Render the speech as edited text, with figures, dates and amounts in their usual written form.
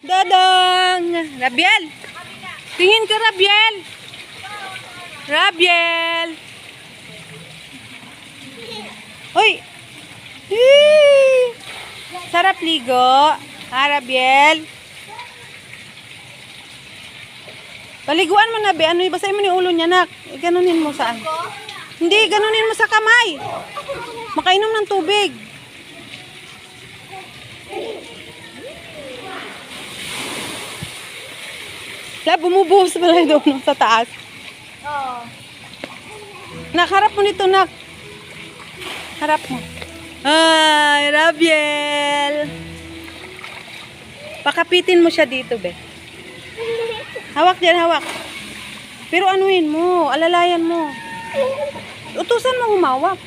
Dodong! Rabiel! Tingin ka, Rabiel! Rabiel! Hoy! Sarap ligo. Ha, Rabiel? Paliguan mo na, be. Ano, basahin mo yung ulo niya, nak. Ganunin mo saan? Hindi, ganunin mo sa kamay. Makainom ng tubig. Kaya bumubuhos pala doon sa taas. Oo. Nak, harap mo nito, nak. Harap mo. Ay, Rabiel. Pakapitin mo siya dito, be. Hawak dyan, hawak. Pero anuhin mo, alalayan mo. Utusan mo humawak.